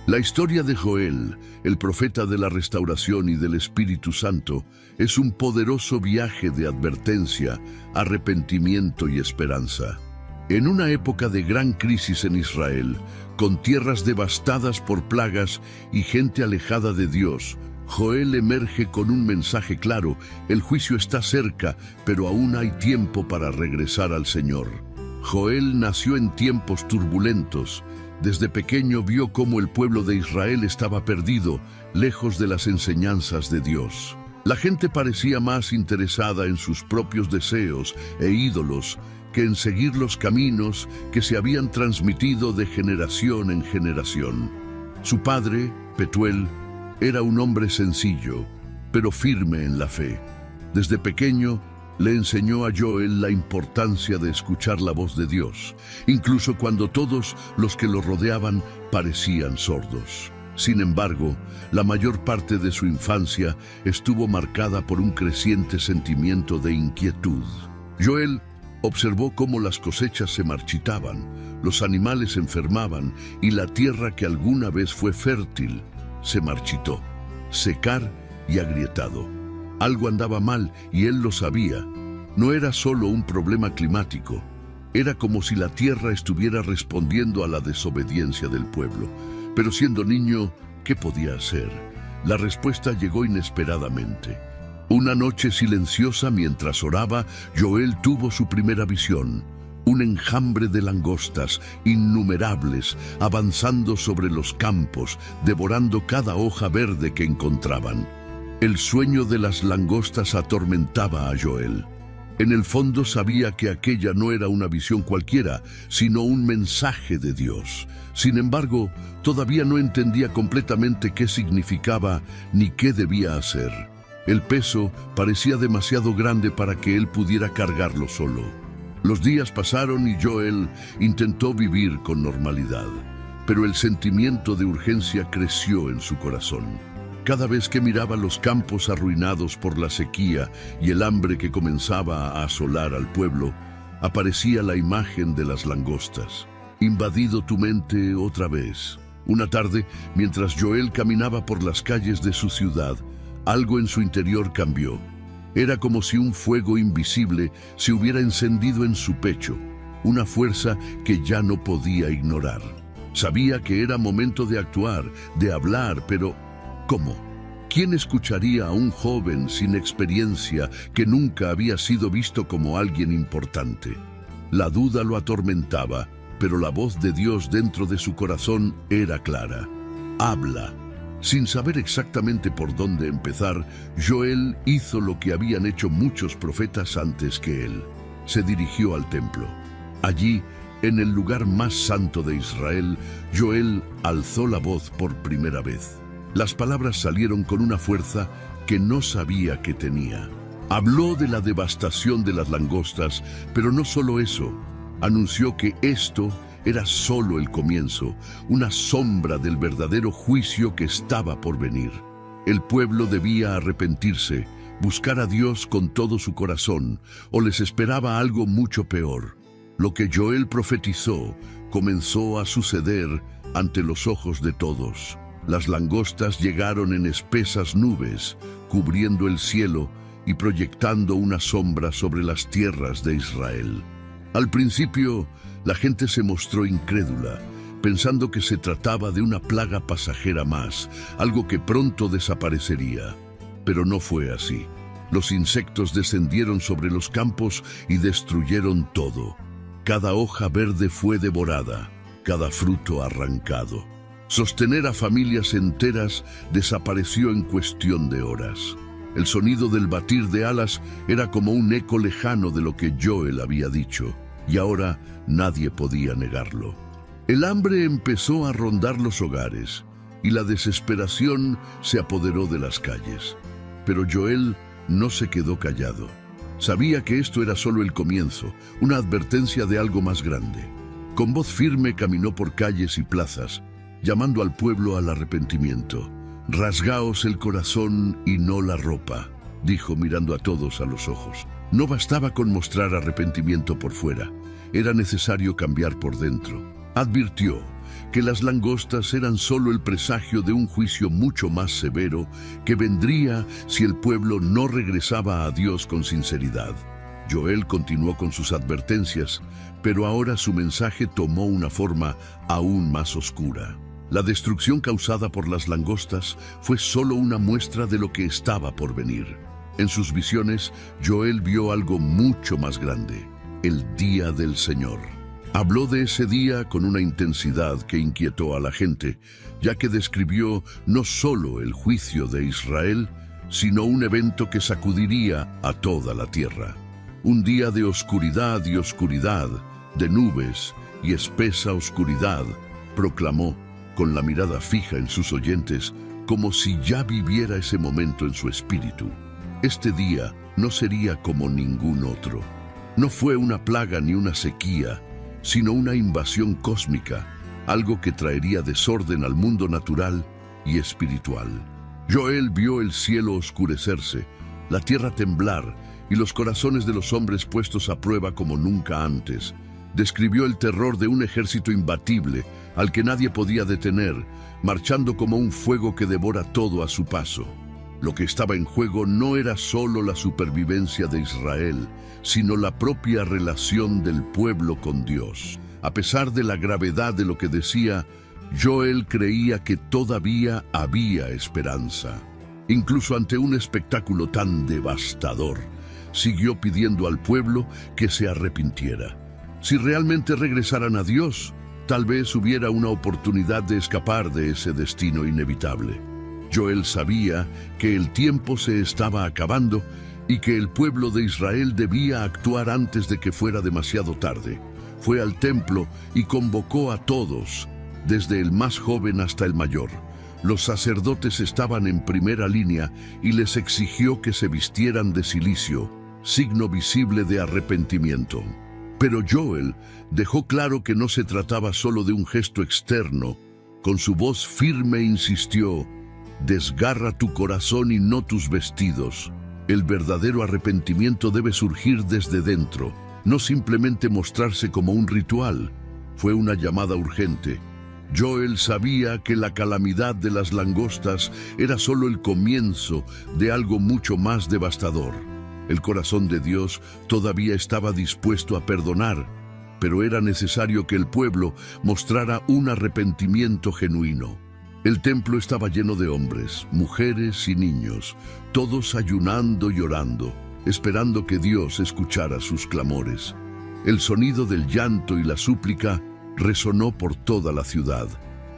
La historia de Joel, el profeta de la restauración y del Espíritu Santo, es un poderoso viaje de advertencia, arrepentimiento y esperanza. En una época de gran crisis en Israel, con tierras devastadas por plagas y gente alejada de Dios, Joel emerge con un mensaje claro: el juicio está cerca, pero aún hay tiempo para regresar al Señor. Joel nació en tiempos turbulentos. Desde pequeño vio cómo el pueblo de Israel estaba perdido, lejos de las enseñanzas de Dios. La gente parecía más interesada en sus propios deseos e ídolos que en seguir los caminos que se habían transmitido de generación en generación. Su padre, Petuel, era un hombre sencillo, pero firme en la fe. Desde pequeño, le enseñó a Joel la importancia de escuchar la voz de Dios, incluso cuando todos los que lo rodeaban parecían sordos. Sin embargo, la mayor parte de su infancia estuvo marcada por un creciente sentimiento de inquietud. Joel observó cómo las cosechas se marchitaban, los animales se enfermaban y la tierra que alguna vez fue fértil se marchitó, secar y agrietado. Algo andaba mal y él lo sabía. No era solo un problema climático, era como si la tierra estuviera respondiendo a la desobediencia del pueblo. Pero siendo niño, ¿qué podía hacer? La respuesta llegó inesperadamente. Una noche silenciosa, mientras oraba, Joel tuvo su primera visión. Un enjambre de langostas, innumerables, avanzando sobre los campos, devorando cada hoja verde que encontraban. El sueño de las langostas atormentaba a Joel. En el fondo sabía que aquella no era una visión cualquiera, sino un mensaje de Dios. Sin embargo, todavía no entendía completamente qué significaba ni qué debía hacer. El peso parecía demasiado grande para que él pudiera cargarlo solo. Los días pasaron y Joel intentó vivir con normalidad, pero el sentimiento de urgencia creció en su corazón. Cada vez que miraba los campos arruinados por la sequía y el hambre que comenzaba a asolar al pueblo, aparecía la imagen de las langostas. Invadido tu mente otra vez. Una tarde, mientras Joel caminaba por las calles de su ciudad, algo en su interior cambió. Era como si un fuego invisible se hubiera encendido en su pecho, una fuerza que ya no podía ignorar. Sabía que era momento de actuar, de hablar, pero ¿cómo? ¿Quién escucharía a un joven sin experiencia que nunca había sido visto como alguien importante? La duda lo atormentaba, pero la voz de Dios dentro de su corazón era clara. Habla. Sin saber exactamente por dónde empezar, Joel hizo lo que habían hecho muchos profetas antes que él. Se dirigió al templo. Allí, en el lugar más santo de Israel, Joel alzó la voz por primera vez. Las palabras salieron con una fuerza que no sabía que tenía. Habló de la devastación de las langostas, pero no solo eso. Anunció que esto era solo el comienzo, una sombra del verdadero juicio que estaba por venir. El pueblo debía arrepentirse, buscar a Dios con todo su corazón, o les esperaba algo mucho peor. Lo que Joel profetizó comenzó a suceder ante los ojos de todos. Las langostas llegaron en espesas nubes, cubriendo el cielo y proyectando una sombra sobre las tierras de Israel. Al principio, la gente se mostró incrédula, pensando que se trataba de una plaga pasajera más, algo que pronto desaparecería. Pero no fue así. Los insectos descendieron sobre los campos y destruyeron todo. Cada hoja verde fue devorada, cada fruto arrancado. Sostener a familias enteras desapareció en cuestión de horas. El sonido del batir de alas era como un eco lejano de lo que Joel había dicho, y ahora nadie podía negarlo. El hambre empezó a rondar los hogares, y la desesperación se apoderó de las calles. Pero Joel no se quedó callado. Sabía que esto era solo el comienzo, una advertencia de algo más grande. Con voz firme caminó por calles y plazas, llamando al pueblo al arrepentimiento. «Rasgaos el corazón y no la ropa», dijo mirando a todos a los ojos. No bastaba con mostrar arrepentimiento por fuera, era necesario cambiar por dentro. Advirtió, que las langostas eran solo el presagio de un juicio mucho más severo que vendría si el pueblo no regresaba a Dios con sinceridad. Joel continuó con sus advertencias, pero ahora su mensaje tomó una forma aún más oscura. La destrucción causada por las langostas fue solo una muestra de lo que estaba por venir. En sus visiones, Joel vio algo mucho más grande: el día del Señor. Habló de ese día con una intensidad que inquietó a la gente, ya que describió no solo el juicio de Israel, sino un evento que sacudiría a toda la tierra. Un día de oscuridad y oscuridad, de nubes y espesa oscuridad, proclamó, con la mirada fija en sus oyentes, como si ya viviera ese momento en su espíritu. Este día no sería como ningún otro. No fue una plaga ni una sequía, sino una invasión cósmica, algo que traería desorden al mundo natural y espiritual. Joel vio el cielo oscurecerse, la tierra temblar y los corazones de los hombres puestos a prueba como nunca antes. Describió el terror de un ejército imbatible al que nadie podía detener, marchando como un fuego que devora todo a su paso. Lo que estaba en juego no era solo la supervivencia de Israel, sino la propia relación del pueblo con Dios. A pesar de la gravedad de lo que decía, Joel creía que todavía había esperanza. Incluso ante un espectáculo tan devastador, siguió pidiendo al pueblo que se arrepintiera. Si realmente regresaran a Dios, tal vez hubiera una oportunidad de escapar de ese destino inevitable. Joel sabía que el tiempo se estaba acabando y que el pueblo de Israel debía actuar antes de que fuera demasiado tarde. Fue al templo y convocó a todos, desde el más joven hasta el mayor. Los sacerdotes estaban en primera línea y les exigió que se vistieran de cilicio, signo visible de arrepentimiento. Pero Joel dejó claro que no se trataba solo de un gesto externo. Con su voz firme insistió: «Desgarra tu corazón y no tus vestidos». El verdadero arrepentimiento debe surgir desde dentro, no simplemente mostrarse como un ritual. Fue una llamada urgente. Joel sabía que la calamidad de las langostas era solo el comienzo de algo mucho más devastador. El corazón de Dios todavía estaba dispuesto a perdonar, pero era necesario que el pueblo mostrara un arrepentimiento genuino. El templo estaba lleno de hombres, mujeres y niños, todos ayunando y orando, esperando que Dios escuchara sus clamores. El sonido del llanto y la súplica resonó por toda la ciudad,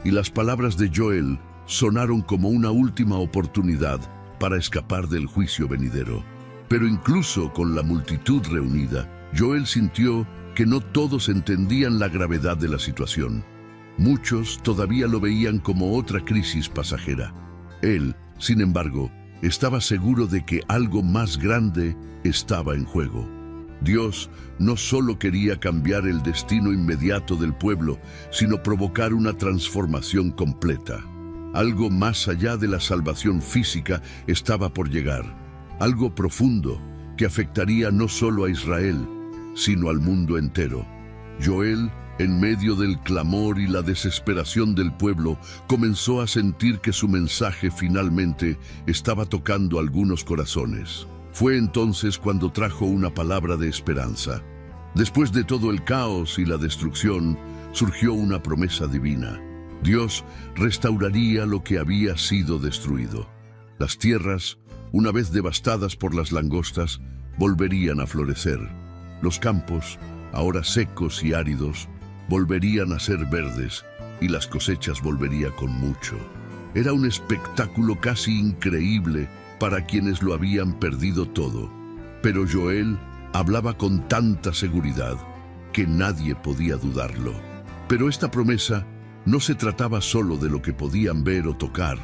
y las palabras de Joel sonaron como una última oportunidad para escapar del juicio venidero. Pero incluso con la multitud reunida, Joel sintió que no todos entendían la gravedad de la situación. Muchos todavía lo veían como otra crisis pasajera. Él, sin embargo, estaba seguro de que algo más grande estaba en juego. Dios no solo quería cambiar el destino inmediato del pueblo, sino provocar una transformación completa. Algo más allá de la salvación física estaba por llegar. Algo profundo que afectaría no solo a Israel, sino al mundo entero. Joel, en medio del clamor y la desesperación del pueblo, comenzó a sentir que su mensaje finalmente estaba tocando algunos corazones. Fue entonces cuando trajo una palabra de esperanza. Después de todo el caos y la destrucción, surgió una promesa divina. Dios restauraría lo que había sido destruido. Las tierras, una vez devastadas por las langostas, volverían a florecer. Los campos, ahora secos y áridos, volverían a ser verdes y las cosechas volverían con mucho. Era un espectáculo casi increíble para quienes lo habían perdido todo. Pero Joel hablaba con tanta seguridad que nadie podía dudarlo. Pero esta promesa no se trataba solo de lo que podían ver o tocar.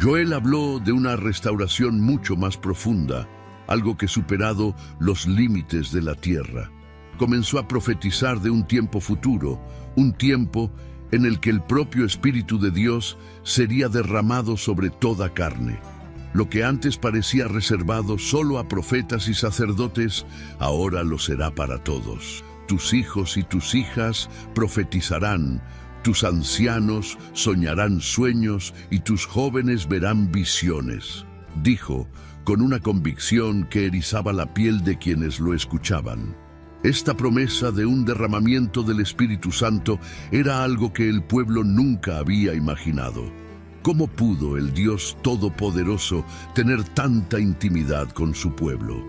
Joel habló de una restauración mucho más profunda, algo que superado los límites de la tierra. Comenzó a profetizar de un tiempo futuro, un tiempo en el que el propio Espíritu de Dios sería derramado sobre toda carne. Lo que antes parecía reservado solo a profetas y sacerdotes, ahora lo será para todos. Tus hijos y tus hijas profetizarán, Tus ancianos soñarán sueños y tus jóvenes verán visiones, dijo, con una convicción que erizaba la piel de quienes lo escuchaban. Esta promesa de un derramamiento del Espíritu Santo era algo que el pueblo nunca había imaginado. ¿Cómo pudo el Dios Todopoderoso tener tanta intimidad con su pueblo?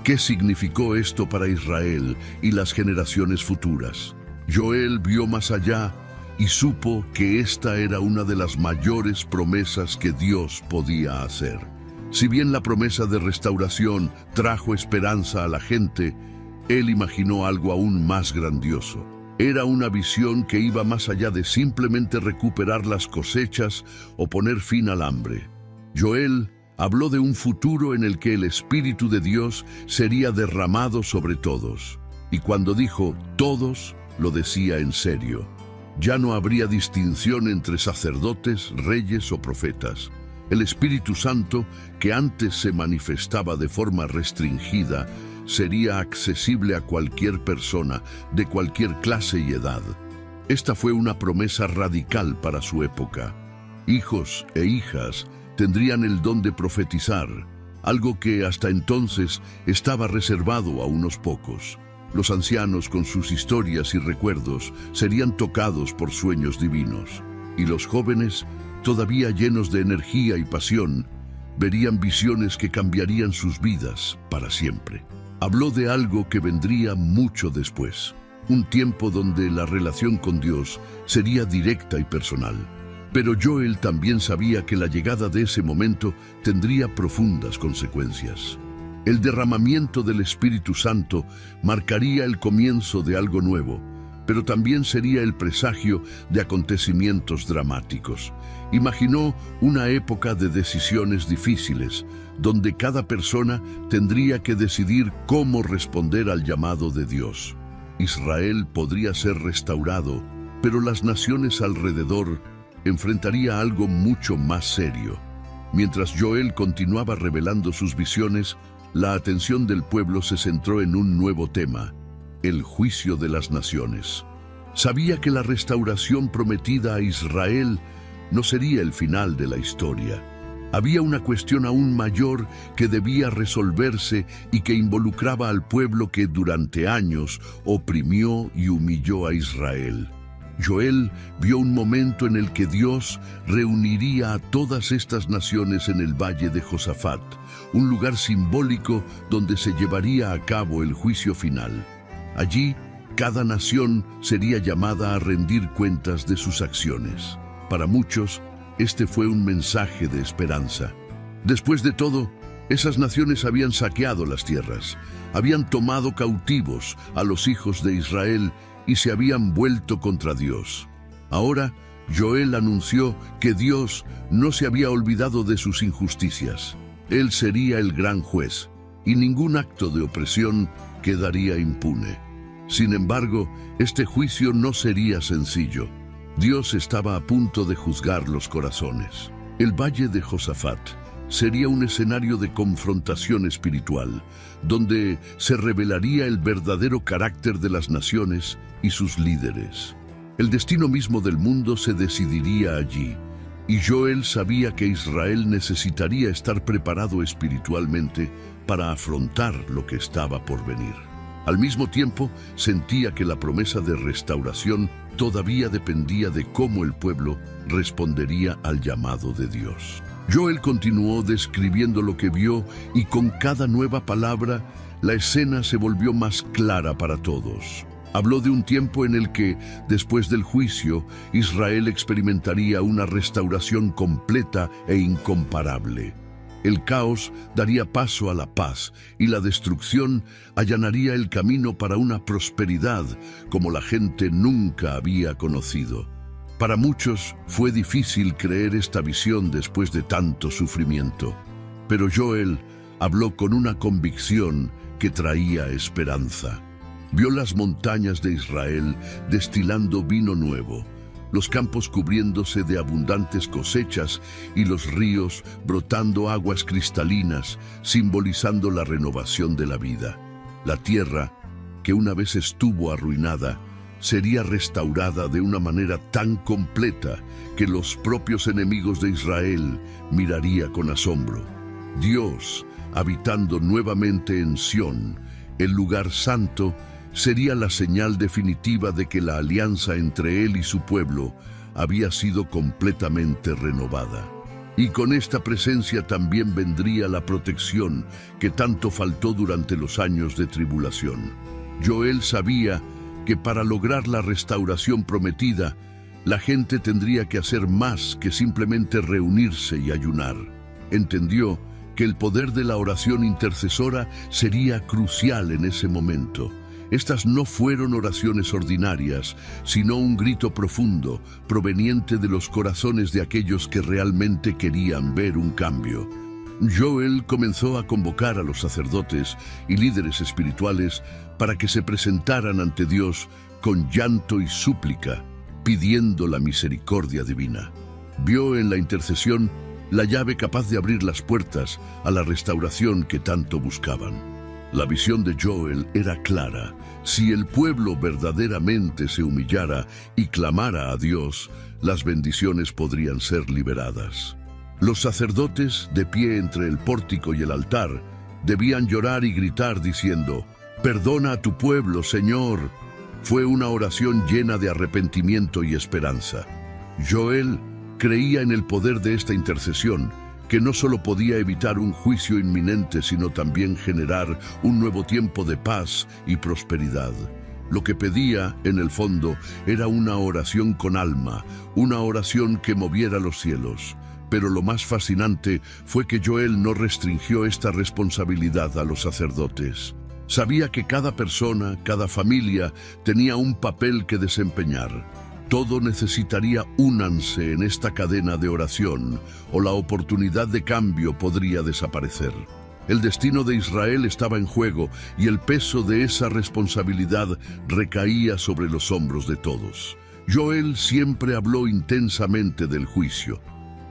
¿Qué significó esto para Israel y las generaciones futuras? Joel vio más allá y supo que esta era una de las mayores promesas que Dios podía hacer. Si bien la promesa de restauración trajo esperanza a la gente, él imaginó algo aún más grandioso. Era una visión que iba más allá de simplemente recuperar las cosechas o poner fin al hambre. Joel habló de un futuro en el que el Espíritu de Dios sería derramado sobre todos. Y cuando dijo todos, lo decía en serio. Ya no habría distinción entre sacerdotes, reyes o profetas. El Espíritu Santo, que antes se manifestaba de forma restringida, sería accesible a cualquier persona, de cualquier clase y edad. Esta fue una promesa radical para su época. Hijos e hijas tendrían el don de profetizar, algo que hasta entonces estaba reservado a unos pocos. Los ancianos, con sus historias y recuerdos, serían tocados por sueños divinos. Y los jóvenes, todavía llenos de energía y pasión, verían visiones que cambiarían sus vidas para siempre. Habló de algo que vendría mucho después, un tiempo donde la relación con Dios sería directa y personal. Pero Joel también sabía que la llegada de ese momento tendría profundas consecuencias. El derramamiento del Espíritu Santo marcaría el comienzo de algo nuevo, pero también sería el presagio de acontecimientos dramáticos. Imaginó una época de decisiones difíciles, donde cada persona tendría que decidir cómo responder al llamado de Dios. Israel podría ser restaurado, pero las naciones alrededor enfrentarían algo mucho más serio. Mientras Joel continuaba revelando sus visiones, la atención del pueblo se centró en un nuevo tema: el juicio de las naciones. Sabía que la restauración prometida a Israel no sería el final de la historia. Había una cuestión aún mayor que debía resolverse y que involucraba al pueblo que durante años oprimió y humilló a Israel. Joel vio un momento en el que Dios reuniría a todas estas naciones en el valle de Josafat, un lugar simbólico donde se llevaría a cabo el juicio final. Allí, cada nación sería llamada a rendir cuentas de sus acciones. Para muchos, este fue un mensaje de esperanza. Después de todo, esas naciones habían saqueado las tierras, habían tomado cautivos a los hijos de Israel y se habían vuelto contra Dios. Ahora, Joel anunció que Dios no se había olvidado de sus injusticias. Él sería el gran juez, y ningún acto de opresión quedaría impune. Sin embargo, este juicio no sería sencillo. Dios estaba a punto de juzgar los corazones. El valle de Josafat sería un escenario de confrontación espiritual, donde se revelaría el verdadero carácter de las naciones y sus líderes. El destino mismo del mundo se decidiría allí, y Joel sabía que Israel necesitaría estar preparado espiritualmente para afrontar lo que estaba por venir. Al mismo tiempo, sentía que la promesa de restauración todavía dependía de cómo el pueblo respondería al llamado de Dios. Joel continuó describiendo lo que vio, y con cada nueva palabra, la escena se volvió más clara para todos. Habló de un tiempo en el que, después del juicio, Israel experimentaría una restauración completa e incomparable. El caos daría paso a la paz, y la destrucción allanaría el camino para una prosperidad como la gente nunca había conocido. Para muchos fue difícil creer esta visión después de tanto sufrimiento, pero Joel habló con una convicción que traía esperanza. Vio las montañas de Israel destilando vino nuevo, los campos cubriéndose de abundantes cosechas y los ríos brotando aguas cristalinas, simbolizando la renovación de la vida. La tierra, que una vez estuvo arruinada, sería restaurada de una manera tan completa que los propios enemigos de Israel miraría con asombro. Dios, habitando nuevamente en Sión, el lugar santo, sería la señal definitiva de que la alianza entre Él y su pueblo había sido completamente renovada. Y con esta presencia también vendría la protección que tanto faltó durante los años de tribulación. Joel sabía que para lograr la restauración prometida, la gente tendría que hacer más que simplemente reunirse y ayunar. Entendió que el poder de la oración intercesora sería crucial en ese momento. Estas no fueron oraciones ordinarias, sino un grito profundo, proveniente de los corazones de aquellos que realmente querían ver un cambio. Joel comenzó a convocar a los sacerdotes y líderes espirituales para que se presentaran ante Dios con llanto y súplica, pidiendo la misericordia divina. Vio en la intercesión la llave capaz de abrir las puertas a la restauración que tanto buscaban. La visión de Joel era clara. Si el pueblo verdaderamente se humillara y clamara a Dios, las bendiciones podrían ser liberadas. Los sacerdotes, de pie entre el pórtico y el altar, debían llorar y gritar diciendo: «Perdona a tu pueblo, Señor». Fue una oración llena de arrepentimiento y esperanza. Joel creía en el poder de esta intercesión, que no solo podía evitar un juicio inminente, sino también generar un nuevo tiempo de paz y prosperidad. Lo que pedía, en el fondo, era una oración con alma, una oración que moviera los cielos. Pero lo más fascinante fue que Joel no restringió esta responsabilidad a los sacerdotes. Sabía que cada persona, cada familia, tenía un papel que desempeñar. Todo necesitaría únanse en esta cadena de oración, o la oportunidad de cambio podría desaparecer. El destino de Israel estaba en juego y el peso de esa responsabilidad recaía sobre los hombros de todos. Joel siempre habló intensamente del juicio,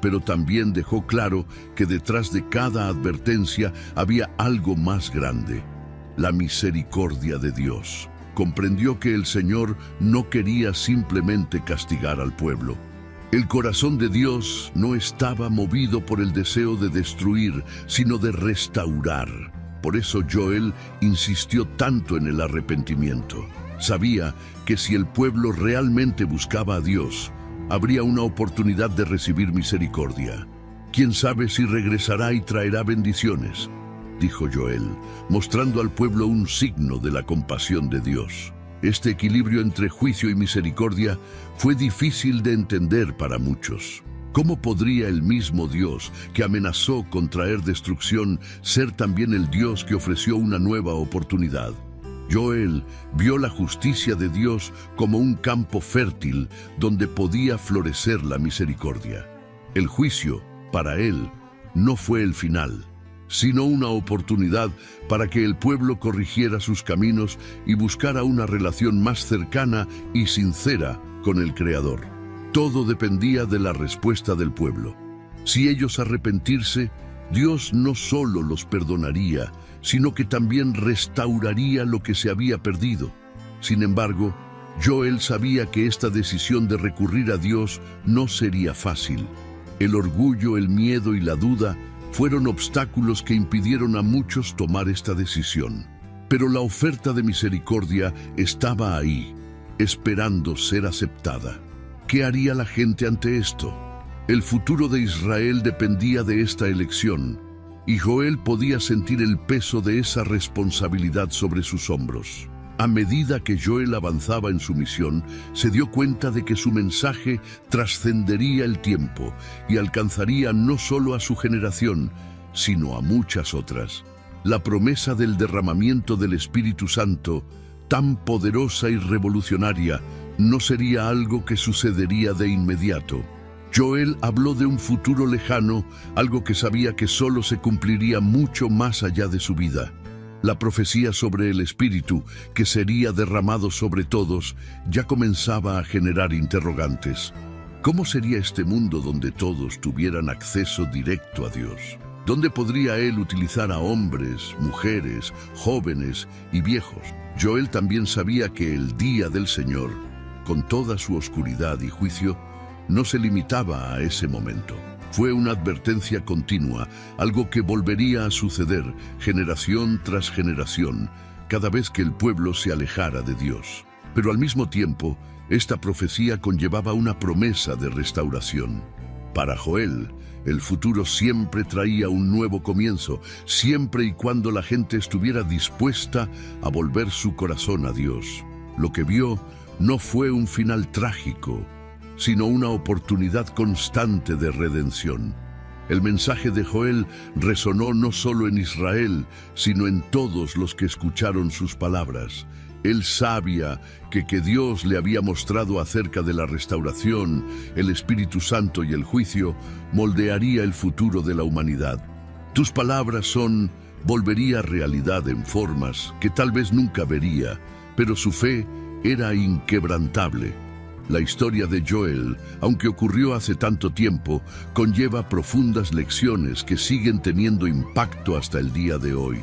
pero también dejó claro que detrás de cada advertencia había algo más grande: la misericordia de Dios. Comprendió que el Señor no quería simplemente castigar al pueblo. El corazón de Dios no estaba movido por el deseo de destruir, sino de restaurar. Por eso Joel insistió tanto en el arrepentimiento. Sabía que si el pueblo realmente buscaba a Dios, habría una oportunidad de recibir misericordia. ¿Quién sabe si regresará y traerá bendiciones?, dijo Joel, mostrando al pueblo un signo de la compasión de Dios. Este equilibrio entre juicio y misericordia fue difícil de entender para muchos. ¿Cómo podría el mismo Dios que amenazó con traer destrucción ser también el Dios que ofreció una nueva oportunidad? Joel vio la justicia de Dios como un campo fértil donde podía florecer la misericordia. El juicio, para él, no fue el final, sino una oportunidad para que el pueblo corrigiera sus caminos y buscara una relación más cercana y sincera con el Creador. Todo dependía de la respuesta del pueblo. Si ellos arrepentirse, Dios no solo los perdonaría, sino que también restauraría lo que se había perdido. Sin embargo, Joel sabía que esta decisión de recurrir a Dios no sería fácil. El orgullo, el miedo y la duda fueron obstáculos que impidieron a muchos tomar esta decisión. Pero la oferta de misericordia estaba ahí, esperando ser aceptada. ¿Qué haría la gente ante esto? El futuro de Israel dependía de esta elección, y Joel podía sentir el peso de esa responsabilidad sobre sus hombros. A medida que Joel avanzaba en su misión, se dio cuenta de que su mensaje trascendería el tiempo y alcanzaría no solo a su generación, sino a muchas otras. La promesa del derramamiento del Espíritu Santo, tan poderosa y revolucionaria, no sería algo que sucedería de inmediato. Joel habló de un futuro lejano, algo que sabía que solo se cumpliría mucho más allá de su vida. La profecía sobre el Espíritu, que sería derramado sobre todos, ya comenzaba a generar interrogantes. ¿Cómo sería este mundo donde todos tuvieran acceso directo a Dios? ¿Dónde podría él utilizar a hombres, mujeres, jóvenes y viejos? Joel también sabía que el día del Señor, con toda su oscuridad y juicio, no se limitaba a ese momento. Fue una advertencia continua, algo que volvería a suceder generación tras generación, cada vez que el pueblo se alejara de Dios. Pero al mismo tiempo, esta profecía conllevaba una promesa de restauración. Para Joel, el futuro siempre traía un nuevo comienzo, siempre y cuando la gente estuviera dispuesta a volver su corazón a Dios. Lo que vio no fue un final trágico, sino una oportunidad constante de redención. El mensaje de Joel resonó no solo en Israel, sino en todos los que escucharon sus palabras. Él sabía que Dios le había mostrado acerca de la restauración, el Espíritu Santo y el juicio, moldearía el futuro de la humanidad. Tus palabras son, volvería realidad en formas que tal vez nunca vería, pero su fe era inquebrantable. La historia de Joel, aunque ocurrió hace tanto tiempo, conlleva profundas lecciones que siguen teniendo impacto hasta el día de hoy.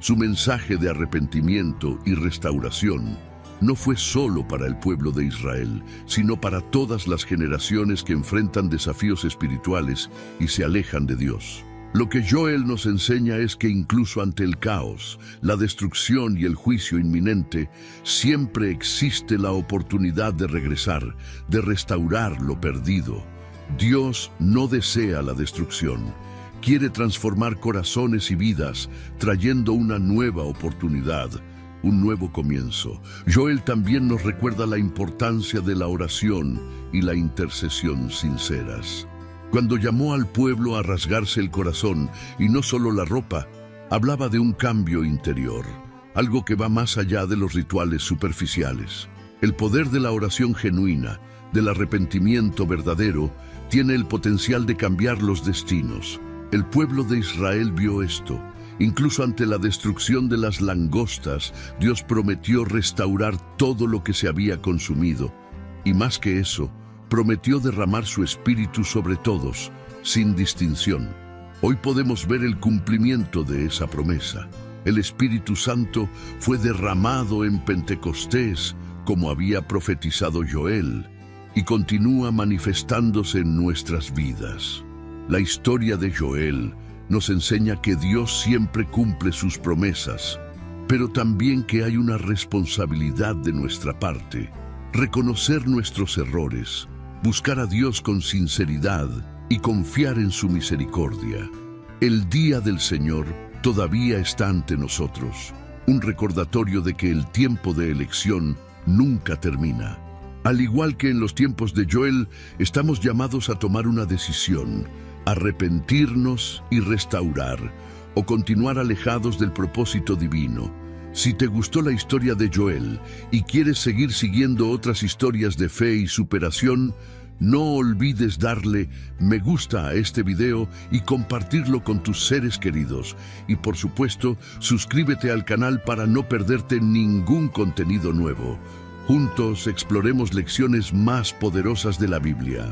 Su mensaje de arrepentimiento y restauración no fue solo para el pueblo de Israel, sino para todas las generaciones que enfrentan desafíos espirituales y se alejan de Dios. Lo que Joel nos enseña es que incluso ante el caos, la destrucción y el juicio inminente, siempre existe la oportunidad de regresar, de restaurar lo perdido. Dios no desea la destrucción. Quiere transformar corazones y vidas, trayendo una nueva oportunidad, un nuevo comienzo. Joel también nos recuerda la importancia de la oración y la intercesión sinceras. Cuando llamó al pueblo a rasgarse el corazón, y no solo la ropa, hablaba de un cambio interior, algo que va más allá de los rituales superficiales. El poder de la oración genuina, del arrepentimiento verdadero, tiene el potencial de cambiar los destinos. El pueblo de Israel vio esto. Incluso ante la destrucción de las langostas, Dios prometió restaurar todo lo que se había consumido. Y más que eso, prometió derramar su espíritu sobre todos, sin distinción. Hoy podemos ver el cumplimiento de esa promesa. El Espíritu Santo fue derramado en Pentecostés, como había profetizado Joel, y continúa manifestándose en nuestras vidas. La historia de Joel nos enseña que Dios siempre cumple sus promesas, pero también que hay una responsabilidad de nuestra parte: reconocer nuestros errores, buscar a Dios con sinceridad y confiar en su misericordia. El día del Señor todavía está ante nosotros, un recordatorio de que el tiempo de elección nunca termina. Al igual que en los tiempos de Joel, estamos llamados a tomar una decisión: arrepentirnos y restaurar, o continuar alejados del propósito divino. Si te gustó la historia de Joel y quieres seguir siguiendo otras historias de fe y superación, no olvides darle me gusta a este video y compartirlo con tus seres queridos. Y por supuesto, suscríbete al canal para no perderte ningún contenido nuevo. Juntos exploremos lecciones más poderosas de la Biblia.